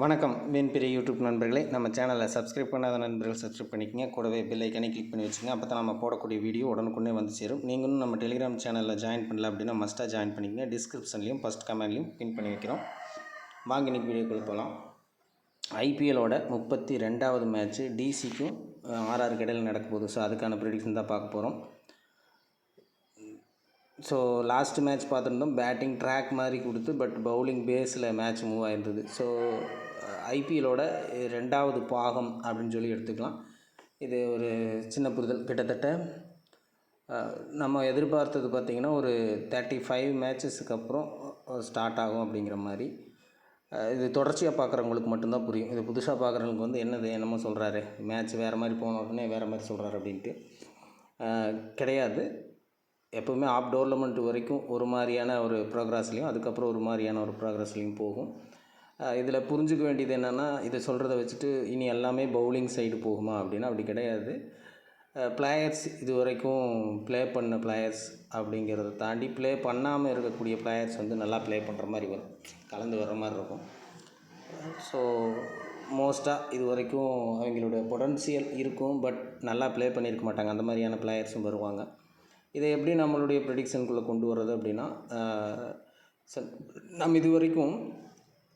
வணக்கம் மீன்பிரி யூடியூப் நண்பர்களே, நம்ம சேனலை சப்ஸ்கிரைப் பண்ணாத நண்பர்கள் சப்ஸ்கிரைப் பண்ணிக்கங்க. கூடவே பெல் ஐக்கனை கிளிக் பண்ணி வச்சுங்க. அப்போ தான் நம்ம போடக்கூடிய வீடியோ உடனுக்குன்னே வந்து சேரும். நீங்களும் நம்ம டெலிகிராம் சேனலில் ஜாயின் பண்ணல அப்படின்னா மஸ்ட்டாக ஜாயின் பண்ணிக்கங்க. டிஸ்கிரிப்ஷன்லையும் ஃபஸ்ட் கமெண்ட்லையும் பின் பண்ணி வைக்கிறோம். வாங்க இன்னைக்கு வீடியோக்குள்ள போகலாம். ஐபிஎல்லோட 32வது மேட்ச்சு டிசிக்கும் ஆர்ஆருக்கு இடையில் நடக்க போகுது. ஸோ அதுக்கான ப்ரெடிக்ஷன் தான் பார்க்க போகிறோம். ஸோ லாஸ்ட் மேட்ச் பார்த்துருந்தோம், பேட்டிங் ட்ராக் மாதிரி கொடுத்து பட் பவுலிங் பேஸில் மேட்ச் மூவ் ஆகிருந்தது. ஸோ ஐபிஎல்லோட 2வது பாகம் அப்படின்னு சொல்லி எடுத்துக்கலாம். இது ஒரு சின்ன புரிதல். கிட்டத்தட்ட நம்ம எதிர்பார்த்தது பார்த்திங்கன்னா ஒரு 35 மேட்சஸுக்கு அப்புறம் ஸ்டார்ட் ஆகும் அப்படிங்கிற மாதிரி. இது தொடர்ச்சியாக பார்க்குறவங்களுக்கு மட்டும்தான் புரியும். இது புதுசாக பார்க்குறவங்களுக்கு வந்து என்னமோ சொல்கிறாரு, மேட்ச் வேறு மாதிரி போன உடனே வேறு மாதிரி சொல்கிறாரு அப்படின்ட்டு கிடையாது. எப்போவுமே ஆஃப் டோர்னமெண்ட் வரைக்கும் ஒரு மாதிரியான ஒரு ப்ரோக்ரஸ்லையும் அதுக்கப்புறம் ஒரு மாதிரியான ஒரு ப்ரோக்ரஸ்லையும் போகும். இதில் புரிஞ்சுக்க வேண்டியது என்னென்னா, இதை சொல்கிறத வச்சுட்டு இனி எல்லாமே பவுலிங் சைடு போகுமா அப்படின்னா அப்படி கிடையாது. பிளேயர்ஸ் இது வரைக்கும் ப்ளே பண்ண பிளேயர்ஸ் அப்படிங்கிறத தாண்டி ப்ளே பண்ணாமல் இருக்கக்கூடிய பிளேயர்ஸ் வந்து நல்லா ப்ளே பண்ணுற மாதிரி வரும், கலந்து வர்ற மாதிரி இருக்கும். ஸோ மோஸ்ட்டாக இது வரைக்கும் அவங்களுடைய பொட்டன்ஷியல் இருக்கும், பட் நல்லா ப்ளே பண்ணியிருக்க மாட்டாங்க. அந்த மாதிரியான பிளேயர்ஸும் வருவாங்க. இதை எப்படி நம்மளுடைய ப்ரெடிக்ஷனுக்குள்ளே கொண்டு வர்றது அப்படின்னா, நம்ம இது வரைக்கும்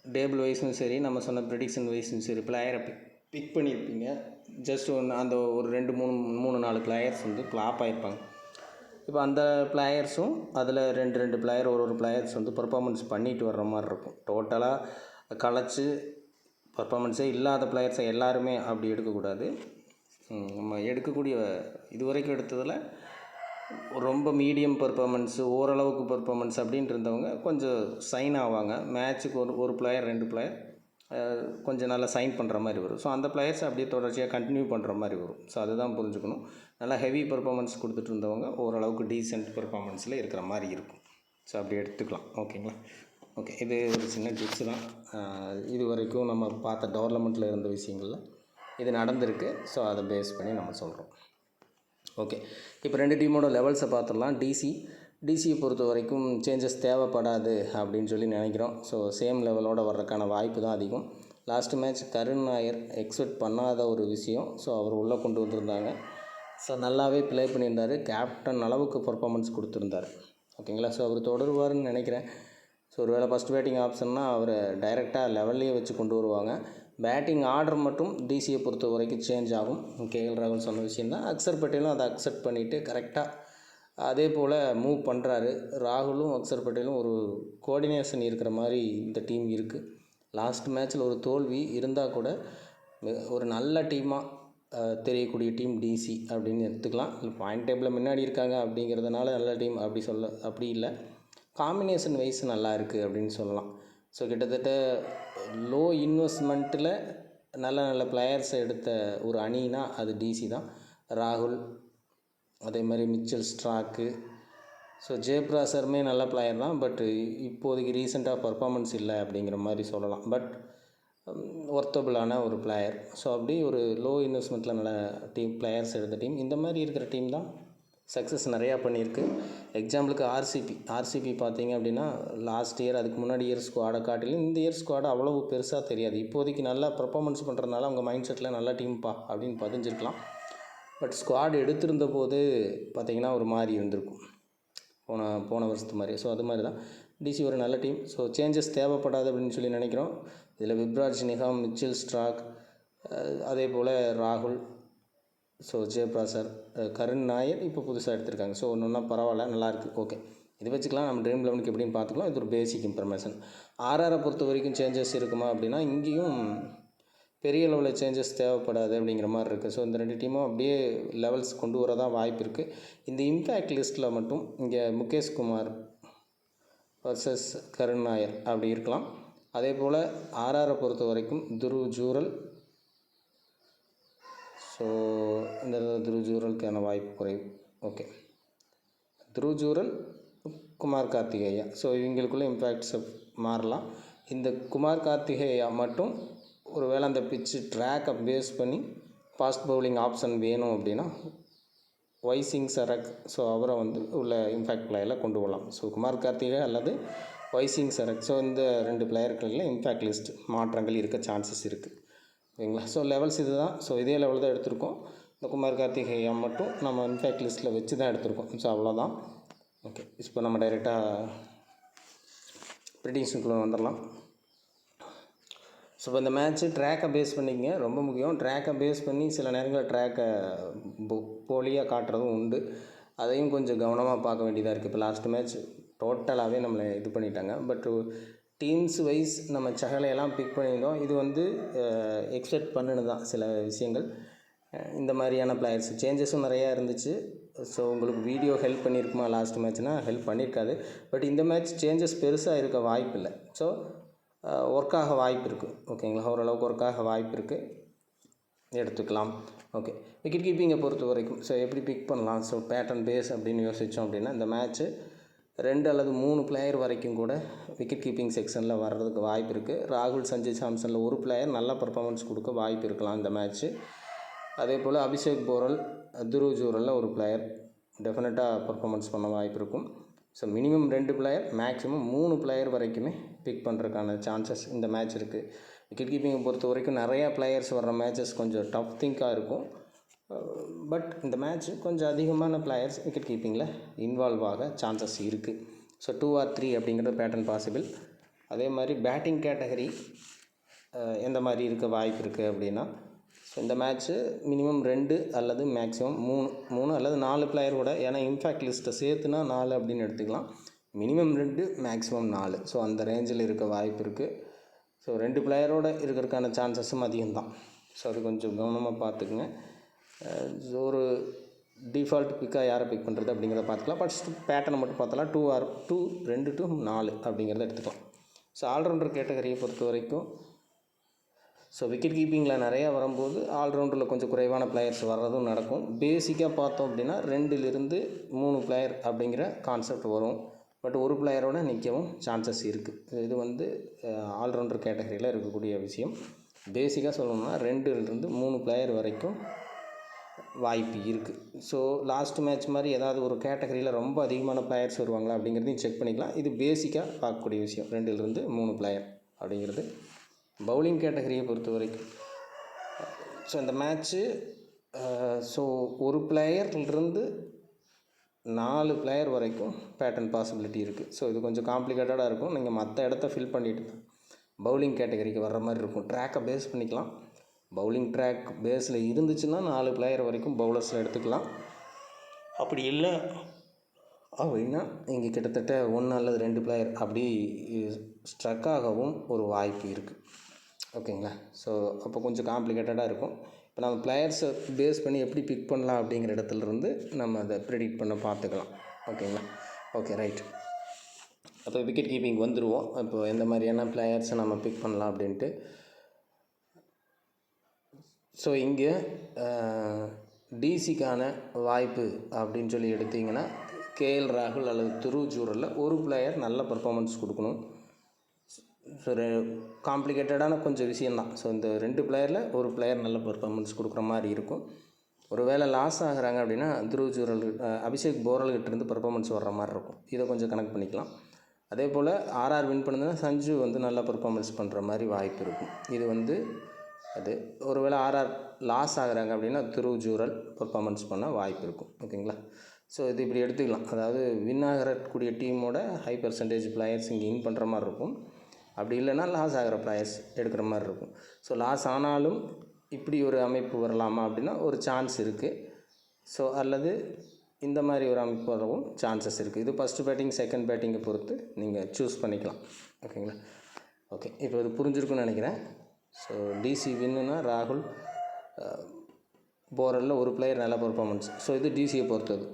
டேபிள் வைஸும் சரி, நம்ம சொன்ன ப்ரெடிக்ஷன் வைஸும் சரி, பிளேயரை பிக் பண்ணியிருப்பீங்க. ஜஸ்ட் அந்த ஒரு 2-3-4 பிளேயர்ஸ் வந்து ஃப்ளாப் ஆகிருப்பாங்க. இப்போ அந்த பிளேயர்ஸும் அதில் 2 பிளேயர் ஒரு பிளேயர்ஸ் வந்து பர்ஃபார்மன்ஸ் பண்ணிட்டு வர்ற மாதிரி இருக்கும். டோட்டலாக கலைச்சி பர்ஃபார்மன்ஸே இல்லாத பிளேயர்ஸை எல்லாருமே அப்படி எடுக்கக்கூடாது. நம்ம எடுக்கக்கூடிய இது வரைக்கும் எடுத்ததில் ரொம்ப மீடியம் பர்ஃபார்மன்ஸு, ஓரளவுக்கு பர்ஃபார்மன்ஸ் அப்படின்ட்டு இருந்தவங்க கொஞ்சம் சைன் ஆவாங்க. மேட்ச்சுக்கு ஒரு பிளேயர் 2 பிளேயர் கொஞ்சம் நல்லா சைன் பண்ணுற மாதிரி வரும். ஸோ அந்த பிளேயர்ஸ் அப்படியே தொடர்ச்சியாக கண்டினியூ பண்ணுற மாதிரி வரும். ஸோ அதுதான் புரிஞ்சுக்கணும். நல்லா ஹெவி பர்ஃபார்மன்ஸ் கொடுத்துட்டு இருந்தவங்க ஓரளவுக்கு டீசென்ட் பர்ஃபார்மன்ஸில் இருக்கிற மாதிரி இருக்கும். ஸோ அப்படி எடுத்துக்கலாம். ஓகேங்களா? ஓகே, இது ஒரு சின்ன டிப்ஸு தான். இது வரைக்கும் நம்ம பார்த்த டோர்னமெண்ட்டில் இருந்த விஷயங்களில் இது நடந்திருக்கு. ஸோ அதை பேஸ் பண்ணி நம்ம சொல்கிறோம். ஓகே, இப்போ 2 டீமோட லெவல்ஸை பார்த்துடலாம். டிசியை பொறுத்த வரைக்கும் சேஞ்சஸ் தேவைப்படாது அப்படின்னு சொல்லி நினைக்கிறோம். ஸோ சேம் லெவலோடு வர்றதுக்கான வாய்ப்பு தான் அதிகம். லாஸ்ட் மேட்ச் கருண் நாயர் எக்ஸ்பெக்ட் பண்ணாத ஒரு விஷயம். ஸோ அவர் உள்ளே கொண்டு வந்திருந்தாங்க. ஸோ நல்லாவே ப்ளே பண்ணியிருந்தார். கேப்டன் அளவுக்கு பர்ஃபார்மன்ஸ் கொடுத்துருந்தார். ஓகேங்களா? ஸோ அவர் தொடருவார்னு நினைக்கிறேன். ஸோ ஒரு வேளை ஃபஸ்ட் பேட்டிங் ஆப்ஷன்னா அவரை டைரெக்டாக லெவல்லையே வச்சு கொண்டு வருவாங்க. பேட்டிங் ஆர்டர் மட்டும் டிசியை பொறுத்த வரைக்கும் சேஞ்ச் ஆகும். கேஎல் ராகுல் சொன்ன விஷயந்தான். அக்சர் பட்டேலும் அதை அக்செப்ட் பண்ணிவிட்டு கரெக்டாக அதே போல் மூவ் பண்ணுறாரு. ராகுலும் அக்சர் பட்டேலும் ஒரு கோஆர்டினேஷன் இருக்கிற மாதிரி இந்த டீம் இருக்குது. லாஸ்ட் மேட்ச்சில் ஒரு தோல்வி இருந்தால் கூட ஒரு நல்ல டீமாக தெரியக்கூடிய டீம் டிசி அப்படின்னு எடுத்துக்கலாம். பாயிண்ட் டேபிளில் முன்னாடி இருக்காங்க அப்படிங்கிறதுனால நல்ல டீம் அப்படி இல்லை, காம்பினேஷன் வைஸ் நல்லா இருக்குது அப்படின்னு சொல்லலாம். ஸோ கிட்டத்தட்ட லோ இன்வெஸ்ட்மெண்ட்டில் நல்ல பிளேயர்ஸை எடுத்த ஒரு அணினா அது டிசி தான். ராகுல், அதே மாதிரி மிச்சல் ஸ்ட்ராக்கு, ஸோ ஜெயபிராசருமே நல்ல பிளேயர் தான். பட் இப்போதைக்கு ரீசெண்டாக பர்ஃபார்மன்ஸ் இல்லை அப்படிங்கிற மாதிரி சொல்லலாம். பட் ஒர்த்தபுளான ஒரு பிளேயர். ஸோ அப்படி ஒரு லோ இன்வெஸ்ட்மெண்ட்டில் நல்ல பிளேயர்ஸ் எடுத்த டீம். இந்த மாதிரி இருக்கிற டீம் தான் சக்ஸஸ் நிறையா பண்ணியிருக்கு. எக்ஸாம்பிளுக்கு ஆர்சிபி பார்த்தீங்க அப்படின்னா லாஸ்ட் இயர் அதுக்கு முன்னாடி இயர் ஸ்குவாடை காட்டிலும் இந்த இயர் ஸ்குவாடை அவ்வளவு பெருசாக தெரியாது. இப்போதைக்கு நல்லா பர்ஃபார்மன்ஸ் பண்ணுறதுனால அவங்க மைண்ட் செட்டில் நல்ல டீம்ப்பா அப்படின்னு பதிஞ்சிருக்கலாம். பட் ஸ்குவாட் எடுத்திருந்த போது பார்த்திங்கன்னா ஒரு மாதிரி இருந்திருக்கும், போன வருஷத்து மாதிரி. ஸோ அது மாதிரி தான் டிசி ஒரு நல்ல டீம். ஸோ சேஞ்சஸ் தேவைப்படாது அப்படின்னு சொல்லி நினைக்கிறோம். இதில் விப்ராஜ் நிகாம், மிச்சல் ஸ்ட்ராக், அதே போல் ராகுல், ஸோ ஜெயபிராசர், கருண் நாயர் இப்போ புதுசாக எடுத்திருக்காங்க. ஸோ ஒன்று பரவாயில்ல, நல்லாயிருக்கு. ஓகே, இது வச்சுக்கலாம். நம்ம ட்ரீம் 11க்கு எப்படின்னு பார்த்துக்கலாம். இது ஒரு பேசிக் இன்ஃபர்மேஷன். ஆர்ஆரை பொறுத்த வரைக்கும் சேஞ்சஸ் இருக்குமா அப்படின்னா இங்கேயும் பெரிய லெவலில் சேஞ்சஸ் தேவைப்படாது அப்படிங்கிற மாதிரி இருக்குது. ஸோ இந்த 2 டீமும் அப்படியே லெவல்ஸ் கொண்டு வர தான் வாய்ப்பு இருக்குது. இந்த இம்பேக்ட் லிஸ்ட்டில் மட்டும் இங்கே முகேஷ் குமார் வர்சஸ் கருண் நாயர் அப்படி இருக்கலாம். அதே போல் ஆர்ஆரை பொறுத்த வரைக்கும் துருவ் ஜூரல், ஸோ இந்த துருவ் ஜூரலுக்கான வாய்ப்பு குறைவு. ஓகே, துருவ் ஜூரல், குமார் கார்த்திகேயா, ஸோ இவங்களுக்குள்ளே இம்பேக்ட்ஸை மாறலாம். இந்த குமார் கார்த்திகேயா மட்டும் ஒரு வேளை அந்த பிச்சு ட்ராக்கை பேஸ் பண்ணி ஃபாஸ்ட் பவுலிங் ஆப்ஷன் வேணும் அப்படின்னா வைசிங் சரக், ஸோ அவரை வந்து உள்ள இம்பேக்ட் பிளேயரில் கொண்டு வரலாம். ஸோ குமார் கார்த்திகேயா அல்லது வைசிங் சரக். ஸோ இந்த 2 பிளேயர்களில் இம்பேக்ட் லிஸ்ட் மாற்றங்கள் இருக்க சான்சஸ் இருக்குது. ஓகேங்களா. ஸோ லெவல்ஸ் இது தான். ஸோ இதே லெவல் தான் எடுத்திருக்கோம். இந்த குமார் கார்த்திகேயா மட்டும் நம்ம இம்பேக்ட் லிஸ்ட்டில் வச்சு தான் எடுத்திருக்கோம். ஸோ அவ்வளோதான். ஓகே, இப்போ நம்ம டைரெக்டாக ப்ரெடிக்ஷனுக்குள்ளே வந்துடலாம். ஸோ இப்போ இந்த மேட்ச்சு ட்ராக்கை பேஸ் பண்ணிங்க, ரொம்ப முக்கியம். ட்ராக்கை பேஸ் பண்ணி சில நேரங்களில் ட்ராக்கை போலியாக காட்டுறதும் உண்டு. அதையும் கொஞ்சம் கவனமாக பார்க்க வேண்டியதாக இருக்குது. இப்போ லாஸ்ட் மேட்ச் டோட்டலாகவே நம்மளை இது பண்ணிட்டாங்க. பட் டீம்ஸ் வைஸ் நம்ம சகலையெல்லாம் பிக் பண்ணியிருந்தோம். இது வந்து எக்ஸ்பெக்ட் பண்ணினது தான் சில விஷயங்கள். இந்த மாதிரியான பிளேயர்ஸ் சேஞ்சஸும் நிறையா இருந்துச்சு. ஸோ உங்களுக்கு வீடியோ ஹெல்ப் பண்ணியிருக்குமா லாஸ்ட் மேட்ச்னால் ஹெல்ப் பண்ணியிருக்காது. பட் இந்த மேட்ச் சேஞ்சஸ் பெருசாக இருக்க வாய்ப்பு இல்லை. ஸோ ஒர்க்காக வாய்ப்பு இருக்குது. ஓகேங்களா, ஓரளவுக்கு ஒர்க்காக வாய்ப்பு இருக்குது, எடுத்துக்கலாம். ஓகே, விக்கெட் கீப்பிங்கை பொறுத்த வரைக்கும் ஸோ எப்படி பிக் பண்ணலாம்? ஸோ பேட்டர்ன் பேஸ் அப்படின்னு யோசித்தோம் அப்படின்னா இந்த மேட்ச்சு 2 அல்லது 3 பிளேயர் வரைக்கும் கூட விக்கெட் கீப்பிங் செக்ஷனில் வர்றதுக்கு வாய்ப்பு இருக்குது. ராகுல், சஞ்சு சாம்சனில் ஒரு பிளேயர் நல்ல பர்ஃபார்மன்ஸ் கொடுக்க வாய்ப்பு இருக்கலாம் இந்த மேட்ச்சு. அதே போல் அபிஷேக் போரல், துருவ் ஜூரலில் ஒரு பிளேயர் டெஃபினட்டாக பர்ஃபார்மன்ஸ் பண்ண வாய்ப்பு இருக்கும். So minimum 2 player, maximum 3 player வரைக்குமே பிக் பண்ணுறதுக்கான சான்சஸ் இந்த மேட்ச் இருக்குது. விக்கெட் கீப்பிங்கை பொறுத்த வரைக்கும் நிறையா பிளேயர்ஸ் வர்ற மேட்சஸ் கொஞ்சம் டஃப் திங்காக இருக்கும். பட் இந்த மேட்ச் கொஞ்சம் அதிகமான பிளேயர்ஸ் விக்கெட் கீப்பிங்கில் இன்வால்வ் ஆக சான்சஸ் இருக்குது. ஸோ 2 or 3 அப்படிங்கிறது பேட்டர்ன் பாசிபிள். அதே மாதிரி பேட்டிங் கேட்டகரி எந்த மாதிரி இருக்க வாய்ப்பு இருக்குது அப்படின்னா ஸோ இந்த மேட்ச்சு மினிமம் 2 அல்லது மேக்ஸிமம் 3 அல்லது 4 பிளேயர் கூட, ஏன்னா இம்பேக்ட் லிஸ்ட்டை சேர்த்துனா 4 அப்படின்னு எடுத்துக்கலாம். Minimum 2, maximum 4. ஸோ அந்த ரேஞ்சில் இருக்க வாய்ப்பு இருக்குது. ஸோ 2 பிளேயரோடு இருக்கிறதுக்கான சான்சஸும் அதிகம்தான். ஸோ அது கொஞ்சம் கவனமாக பார்த்துக்குங்க. ஒரு டிஃபால்ட் பிக்காக யாரை பிக் பண்ணுறது அப்படிங்கிறத பார்த்துக்கலாம். ஃபஸ்ட்டு பேட்டர்னை மட்டும் பார்த்தலாம். 2 to 4 அப்படிங்கிறத எடுத்துக்கலாம். ஸோ ஆல்ரவுண்டர் கேட்டகரியை பொறுத்த வரைக்கும் ஸோ விக்கெட் கீப்பிங்கில் நிறையா வரும்போது ஆல்ரவுண்டரில் கொஞ்சம் குறைவான பிளேயர்ஸ் வர்றதும் நடக்கும். பேசிக்காக பார்த்தோம் அப்படின்னா 2 to 3 பிளேயர் அப்படிங்கிற கான்செப்ட் வரும். பட் ஒரு பிளேயரோட நிற்கவும் சான்சஸ் இருக்குது. இது வந்து ஆல்ரவுண்டர் கேட்டகரியில் இருக்கக்கூடிய விஷயம். பேசிக்காக சொல்லணும்னா 2 to 3 பிளேயர் வரைக்கும் வாய்ப்பு இருக்குது. ஸோ லாஸ்ட் மேட்ச் மாதிரி ஏதாவது ஒரு கேட்டகரியில் ரொம்ப அதிகமான பிளேயர்ஸ் வருவாங்களா அப்படிங்கிறதையும் செக் பண்ணிக்கலாம். இது பேசிக்காக பார்க்கக்கூடிய விஷயம், 2 to 3 பிளேயர் அப்படிங்கிறது. பவுலிங் கேட்டகரியை பொறுத்த வரைக்கும் ஸோ இந்த மேட்ச்சு ஸோ ஒரு பிளேயர்லேருந்து 4 பிளேயர் வரைக்கும் பேட்டர்ன் பாசிபிலிட்டி இருக்குது. ஸோ இது கொஞ்சம் காம்ப்ளிகேட்டடாக இருக்கும். நீங்கள் மற்ற இடத்த ஃபில் பண்ணிவிட்டு தான் பவுலிங் கேட்டகரிக்கு வர்ற மாதிரி இருக்கும். ட்ராக்கை பேஸ் பண்ணிக்கலாம். பவுலிங் ட்ராக் பேஸில் இருந்துச்சுன்னா 4 பிளேயர் வரைக்கும் பவுலர்ஸில் எடுத்துக்கலாம். அப்படி இல்லை அப்படின்னா இங்கே கிட்டத்தட்ட 1 அல்லது 2 பிளேயர் அப்படி ஸ்ட்ரக் ஆகவும் ஒரு வாய்ப்பு இருக்குது. ஓகேங்களா. ஸோ அப்போ கொஞ்சம் காம்ப்ளிகேட்டடாக இருக்கும். இப்போ நம்ம பிளேயர்ஸை பேஸ் பண்ணி எப்படி பிக் பண்ணலாம் அப்படிங்கிற இடத்துலேருந்து நம்ம அதை ப்ரெடிக்ட் பண்ண பார்த்துக்கலாம். ஓகேங்களா. Okay, right. அப்போ விக்கெட் கீப்பிங் வந்துடுவோம். இப்போ எந்த மாதிரியான பிளேயர்ஸை நம்ம பிக் பண்ணலாம் அப்படின்ட்டு. ஸோ இங்கே டிசிக்கான வாய்ப்பு அப்படின்னு சொல்லி எடுத்திங்கன்னா கேஎல் ராகுல் அல்லது துருவ் ஜூரலில் ஒரு பிளேயர் நல்ல பர்ஃபார்மன்ஸ் கொடுக்கணும். ஸோ காம்ப்ளிகேட்டடான கொஞ்சம் விஷயந்தான். ஸோ இந்த 2 பிளேயரில் ஒரு பிளேயர் நல்ல பர்ஃபார்மன்ஸ் கொடுக்குற மாதிரி இருக்கும். ஒரு வேளை லாஸ் ஆகிறாங்க அப்படின்னா துருவ் ஜூரல், அபிஷேக் போரல்கிட்டேருந்து பர்ஃபார்மன்ஸ் வர்ற மாதிரி இருக்கும். இதை கொஞ்சம் கனெக்ட் பண்ணிக்கலாம். அதே போல் ஆர்ஆர் வின் பண்ணுதுன்னா சஞ்சு வந்து நல்ல பர்ஃபார்மன்ஸ் பண்ணுற மாதிரி வாய்ப்பு இருக்கும். இது வந்து அது ஒரு வேளை ஆர்ஆர் லாஸ் ஆகிறாங்க அப்படின்னா துருவ் ஜூரல் பர்ஃபார்மன்ஸ் பண்ண வாய்ப்பு இருக்கும். ஓகேங்களா. ஸோ இது இப்படி எடுத்துக்கலாம். அதாவது வின் ஆகக்கூடிய டீமோட ஹை பர்சன்டேஜ் பிளேயர்ஸ் இங்கே வின் பண்ணுற மாதிரி இருக்கும். அப்படி இல்லைன்னா லாஸ் ஆகிற பிளேயர்ஸ் எடுக்கிற மாதிரி இருக்கும். ஸோ லாஸ் ஆனாலும் இப்படி ஒரு அமைப்பு வரலாமா அப்படின்னா ஒரு சான்ஸ் இருக்குது. ஸோ அல்லது இந்த மாதிரி ஒரு அமைப்பு வரவும் சான்சஸ் இருக்குது. இது ஃபஸ்ட்டு பேட்டிங் செகண்ட் பேட்டிங்கை பொறுத்து நீங்கள் சூஸ் பண்ணிக்கலாம். ஓகேங்களா. ஓகே, இப்போ இது புரிஞ்சிருக்குன்னு நினைக்கிறேன். ஸோ டிசி வின்னுனா ராகுல், போரலில் ஒரு பிளேயர் நல்ல பர்ஃபார்மன்ஸ். ஸோ இது டிசியை பொறுத்தது.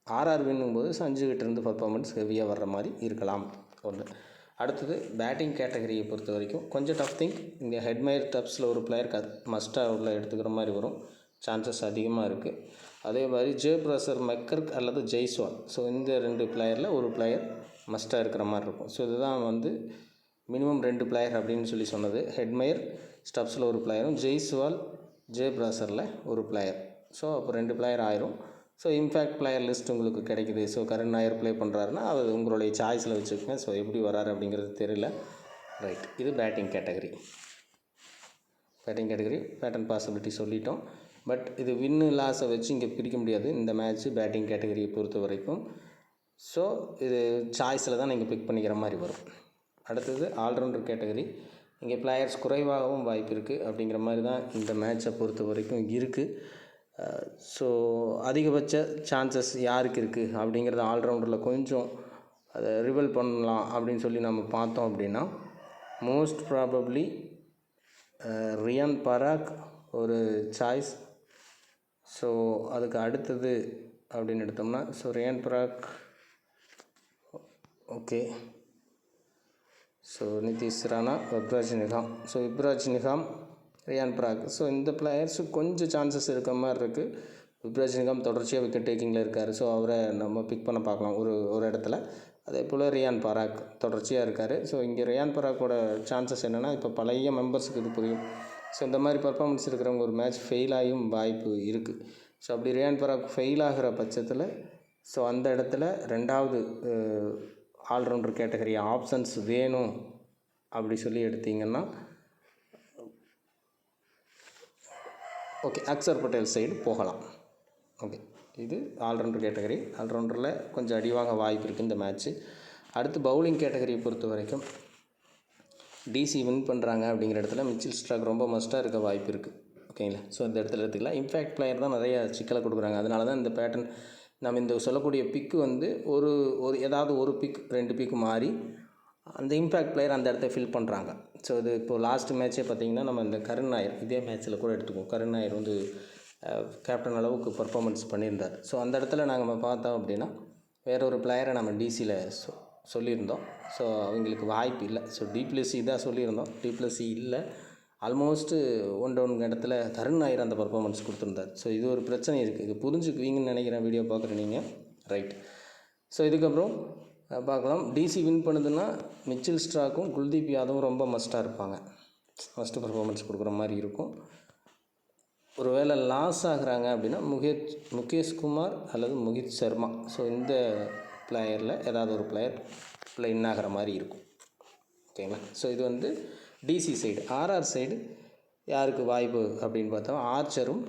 ஆர்ஆர் வின்னும்போது சஞ்சுகிட்டேருந்து பர்ஃபார்மன்ஸ் ஹெவியாக வர்ற மாதிரி இருக்கலாம். ஒன்று. அடுத்தது பேட்டிங் கேட்டகரியை பொறுத்த வரைக்கும் கொஞ்சம் டஃப் திங். இங்கே ஹெட்மயர் டப்ஸில் ஒரு பிளேயருக்கு மஸ்ட்டாக உள்ள எடுத்துக்கிற மாதிரி வரும், சான்சஸ் அதிகமாக இருக்குது. அதே மாதிரி ஜெயபிரசர், மெக்கர்க் அல்லது ஜெய்ஸ்வால். ஸோ இந்த 2 பிளேயரில் ஒரு பிளேயர் மஸ்ட்டாக இருக்கிற மாதிரி இருக்கும். ஸோ இதுதான் வந்து மினிமம் 2 பிளேயர் அப்படின்னு சொல்லி சொன்னது. ஹெட்மயர் ஸ்டப்ஸில் ஒரு பிளேயரும் ஜெய்ஸ்வால் ஜெயபிரசரில் ஒரு பிளேயர். ஸோ அப்போ 2 பிளேயர் ஆயிரும். ஸோ இம்பேக்ட் பிளேயர் லிஸ்ட் உங்களுக்கு கிடைக்குது. ஸோ கருண் நாயர் ப்ளே பண்ணுறாருன்னா அது உங்களுடைய சாய்ஸில் வச்சுக்கோங்க. ஸோ எப்படி வராரு அப்படிங்கிறது தெரியல. ரைட், இது பேட்டிங் கேட்டகரி. பேட்டர்ன் பாசிபிலிட்டி சொல்லிட்டோம். பட் இது வின்னு லாஸை வச்சு இங்கே பிரிக்க முடியாது இந்த மேட்ச்சு பேட்டிங் கேட்டகரியை பொறுத்த வரைக்கும். ஸோ இது சாய்ஸில் தான் நீங்கள் பிக் பண்ணிக்கிற மாதிரி வரும். அடுத்தது ஆல்ரவுண்டர் கேட்டகரி. இங்கே பிளேயர்ஸ் குறைவாகவும் வாய்ப்பு இருக்குது அப்படிங்கிற மாதிரி தான் இந்த மேட்சை பொறுத்த வரைக்கும் இருக்குது. ஸோ அதிகபட்ச சான்சஸ் யாருக்கு இருக்குது அப்படிங்கிறத ஆல்ரவுண்டரில் கொஞ்சம் அதை ரிவல் பண்ணலாம் அப்படின்னு சொல்லி நம்ம பார்த்தோம் அப்படின்னா மோஸ்ட் ப்ராபப்ளி ரியான் பராக் ஒரு சாய்ஸ். ஸோ அதுக்கு அடுத்தது அப்படின்னு எடுத்தோம்னா so Riyan Parag, okay. So Nitish Rana, Vipraj Nigam. So Vipraj Nigam, Riyan Parag. So இந்த பிளேயர்ஸு கொஞ்சம் சான்சஸ் இருக்கிற மாதிரி இருக்குது. விப்ராஜ் நிகாம் தொடர்ச்சியாக விக்கெட் டேக்கிங்கில் இருக்கார். ஸோ அவரை நம்ம பிக் பண்ண பார்க்கலாம் ஒரு இடத்துல. அதே போல் ரியான் பராக் தொடர்ச்சியாக இருக்கார். ஸோ இங்கே ரியான் பராக்கோட சான்சஸ் என்னென்னா இப்போ பழைய மெம்பர்ஸுக்கு இது புரியும். ஸோ இந்த மாதிரி பர்ஃபார்மன்ஸ் இருக்கிறவங்க ஒரு மேட்ச் ஃபெயில் ஆகியும் வாய்ப்பு இருக்குது. ஸோ அப்படி ரியான் பராக் ஃபெயில் ஆகிற பட்சத்தில் ஸோ அந்த இடத்துல ரெண்டாவது ஆல்ரவுண்டர் கேட்டகரி ஆப்ஷன்ஸ் வேணும் அப்படி சொல்லி எடுத்திங்கன்னா ஓகே அக்சர் பட்டேல் சைடு போகலாம். ஓகே, இது ஆல்ரவுண்டர் கேட்டகரி. ஆல்ரவுண்டரில் கொஞ்சம் அடிவாங்க வாய்ப்பு இருக்குது இந்த மேட்ச்சு. அடுத்து பவுலிங் கேட்டகரியை பொறுத்த வரைக்கும் டிசி வின் பண்ணுறாங்க அப்படிங்கிற இடத்துல மிச்சில் ஸ்டார்க் ரொம்ப மஸ்ட்டாக இருக்க வாய்ப்பு இருக்குது. ஓகேங்களா? ஸோ இந்த இடத்துல எடுத்துக்கலாம். இம்பேக்ட் பிளேயர் தான் நிறைய சிக்கலை கொடுக்குறாங்க. அதனால தான் இந்த பேட்டர்ன் நம்ம இந்த சொல்லக்கூடிய பிக்கு வந்து ஒரு ஏதாவது ஒரு பிக் 2 பிக் மாறி அந்த இம்பேக்ட் பிளேயர் அந்த இடத்த ஃபில் பண்ணுறாங்க. ஸோ இது இப்போது லாஸ்ட் மேட்ச்சே பார்த்திங்கன்னா நம்ம இந்த கருண் நாயர் இதே மேட்ச்சில் கூட எடுத்துக்குவோம். கருண் நாயர் வந்து கேப்டன் அளவுக்கு பர்ஃபார்மன்ஸ் பண்ணியிருந்தார். ஸோ அந்த இடத்துல நாங்கள் பார்த்தோம் அப்படின்னா வேற ஒரு பிளேயரை நம்ம டிசியில் சொல்லியிருந்தோம். ஸோ அவங்களுக்கு வாய்ப்பு இல்லை. ஸோ டிப்ளசி தான் சொல்லியிருந்தோம், டிப்ளசி இல்லை. ஆல்மோஸ்ட்டு ஒன்று இடத்துல கருண் நாயர் அந்த பர்ஃபார்மன்ஸ் கொடுத்துருந்தார். ஸோ இது ஒரு பிரச்சனை இருக்குது. இது புரிஞ்சுக்குவீங்கன்னு நினைக்கிறேன் வீடியோ பார்க்குற நீங்கள். ரைட், ஸோ இதுக்கப்புறம் பார்க்கலாம். டிசி வின் பண்ணுதுன்னா மிச்சில் ஸ்டார்க்கும் குல்தீப் யாதவும் ரொம்ப மஸ்ட்டாக இருப்பாங்க. ஃபஸ்ட்டு பர்ஃபார்மன்ஸ் கொடுக்குற மாதிரி இருக்கும். ஒரு வேளை லாஸ் ஆகுறாங்க அப்படின்னா முகேஷ் குமார் அல்லது மோஹித் சர்மா. ஸோ இந்த பிளேயரில் ஏதாவது ஒரு பிளேயர் வின் ஆகிற மாதிரி இருக்கும். ஓகேங்களா? ஸோ இது வந்து டிசி சைடு. ஆர்ஆர் சைடு யாருக்கு வாய்ப்பு அப்படின்னு பார்த்தா ஆர்ச்சரும்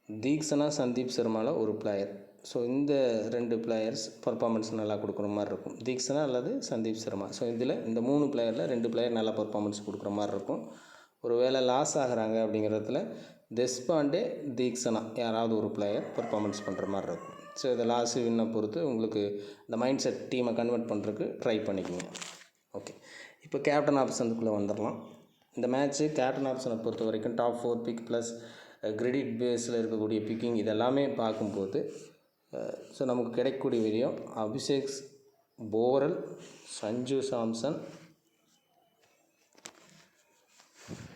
தீக்ஷனா சந்தீப் சர்மாவில் ஒரு பிளேயர். ஸோ இந்த 2 பிளேயர்ஸ் பர்ஃபார்மன்ஸ் நல்லா கொடுக்குற மாதிரி இருக்கும். தீக்ஷனா அல்லது சந்தீப் சர்மா. ஸோ இதில் இந்த 3 பிளேயரில் 2 பிளேயர் நல்லா பர்ஃபார்மன்ஸ் கொடுக்குற மாதிரி இருக்கும். ஒரு வேளை லாஸ் ஆகிறாங்க அப்படிங்கிறதுல தேஷ்பாண்டே, தீக்ஷனா யாராவது ஒரு பிளேயர் பர்ஃபார்மன்ஸ் பண்ணுற மாதிரி இருக்கும். ஸோ இதை லாஸ் வின்னை பொறுத்து உங்களுக்கு இந்த மைண்ட் செட் டீமை கன்வெர்ட் பண்ணுறதுக்கு ட்ரை பண்ணிக்கோங்க. ஓகே, இப்போ கேப்டன் ஆப்ஷனுக்குள்ளே வந்துடலாம். இந்த மேட்ச்சு கேப்டன் ஆப்ஷனை பொறுத்த வரைக்கும் டாப் 4 பிக் ப்ளஸ் கிரெடிட் பேஸில் இருக்கக்கூடிய பிக்கிங் இதெல்லாமே பார்க்கும்போது ஸோ நமக்கு கிடைக்கக்கூடிய வீடியோ அபிஷேக் போரல், சஞ்சு சாம்சன்.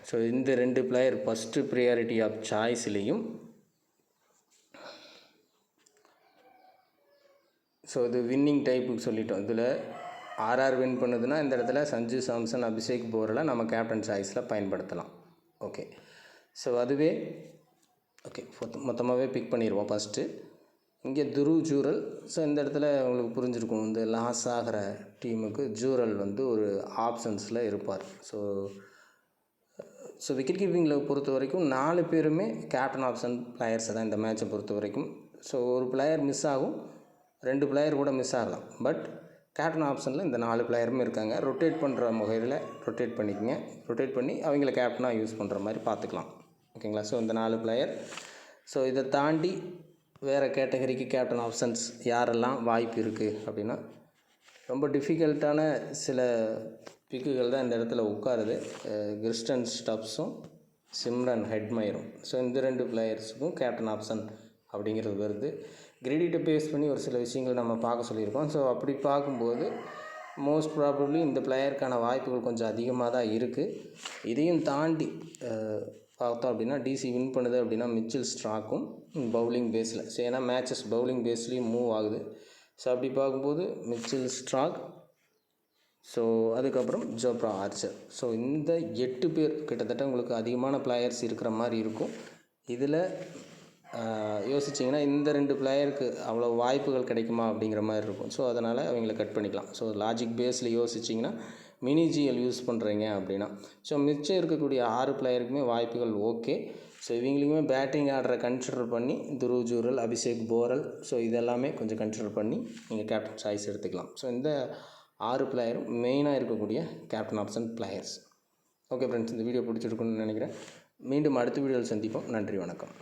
ஸோ இந்த 2 பிளேயர் ஃபஸ்ட்டு ப்ரியாரிட்டி ஆஃப் சாய்ஸ்லேயும். ஸோ இது வின்னிங் டைப்புக்கு சொல்லிட்டோம். இதில் ஆர்ஆர் வின் பண்ணுதுன்னா இந்த இடத்துல சஞ்சு சாம்சன், அபிஷேக் போரலை நம்ம கேப்டன் சாய்ஸில் பயன்படுத்தலாம். ஓகே, ஸோ அதுவே ஓகே மொத்தமாகவே பிக் பண்ணிடுவோம். ஃபஸ்ட்டு இங்கே துருவ் ஜூரல். ஸோ இந்த இடத்துல உங்களுக்கு புரிஞ்சிருக்கும், இந்த லாஸ் ஆகிற டீமுக்கு ஜூரல் வந்து ஒரு ஆப்ஷன்ஸில் இருப்பார். ஸோ விக்கெட் கீப்பிங்கில் பொறுத்த வரைக்கும் 4 பேருமே கேப்டன் ஆப்ஷன் பிளேயர்ஸை தான் இந்த மேட்சை பொறுத்த வரைக்கும். ஸோ ஒரு பிளேயர் மிஸ் ஆகும், 2 பிளேயர் கூட மிஸ் ஆகலாம். பட் கேப்டன் ஆப்ஷனில் இந்த 4 பிளேயருமே இருக்காங்க. ரொட்டேட் பண்ணுற முறையில் ரொட்டேட் பண்ணிக்கங்க. ரொட்டேட் பண்ணி அவங்கள கேப்டனாக யூஸ் பண்ணுற மாதிரி பார்த்துக்கலாம். ஓகேங்களா? ஸோ இந்த 4 பிளேயர். ஸோ இதை தாண்டி வேறு கேட்டகரிக்கு கேப்டன் ஆப்ஷன்ஸ் யாரெல்லாம் வாய்ப்பு இருக்குது அப்படின்னா ரொம்ப டிஃபிகல்ட்டான சில பிக்குகள் தான் இந்த இடத்துல உட்காருது. கிறிஸ்டன் ஸ்டப்ஸும் சிம்ரன் ஹெட்மயரும். ஸோ இந்த 2 பிளேயர்ஸுக்கும் கேப்டன் ஆப்ஷன் அப்படிங்கிறது வருது. கிரெடிட்டை பேஸ் பண்ணி ஒரு சில விஷயங்கள் நம்ம பார்க்க சொல்லியிருக்கோம். ஸோ அப்படி பார்க்கும்போது மோஸ்ட் ப்ராபப்ளி இந்த பிளேயருக்கான வாய்ப்புகள் கொஞ்சம் அதிகமாக தான் இருக்குது. இதையும் தாண்டி பார்த்தோம் அப்படின்னா டிசி வின் பண்ணுது அப்படின்னா மிச்சில் ஸ்டார்க்கும் பவுலிங் பேஸில். ஸோ ஏன்னா மேட்சஸ் பவுலிங் பேஸ்லேயும் மூவ் ஆகுது. ஸோ அப்படி பார்க்கும்போது மிச்சில் ஸ்டார்க், ஸோ அதுக்கப்புறம் ஜோப்ரா ஆர்ச்சர். ஸோ இந்த 8 பேர் கிட்டத்தட்ட உங்களுக்கு அதிகமான பிளேயர்ஸ் இருக்கிற மாதிரி இருக்கும். இதில் யோசிச்சிங்கன்னா இந்த 2 பிளேயருக்கு அவ்வளோ வாய்ப்புகள் கிடைக்குமா அப்படிங்கிற மாதிரி இருக்கும். ஸோ அதனால் அவங்கள கட் பண்ணிக்கலாம். ஸோ லாஜிக் பேஸில் யோசிச்சிங்கன்னா மினி ஜிஎல் யூஸ் பண்ணுறீங்க அப்படின்னா, ஸோ மிச்சம் இருக்கக்கூடிய 6 பிளேயருக்குமே வாய்ப்புகள் ஓகே. ஸோ இவங்களுக்குமே பேட்டிங் ஆர்டரை கன்சிடர் பண்ணி துருவ் ஜூரல், அபிஷேக் போரல், ஸோ இதெல்லாமே கொஞ்சம் கன்சிடர் பண்ணி நீங்கள் கேப்டன் சாய்ஸ் எடுத்துக்கலாம். ஸோ இந்த 6 பிளேயரும் மெயினாக இருக்கக்கூடிய captain option players. Okay friends, இந்த வீடியோ பிடிச்சிருக்குன்னு நினைக்கிறேன். மீண்டும் அடுத்த வீடியோவில் சந்திப்போம். நன்றி, வணக்கம்.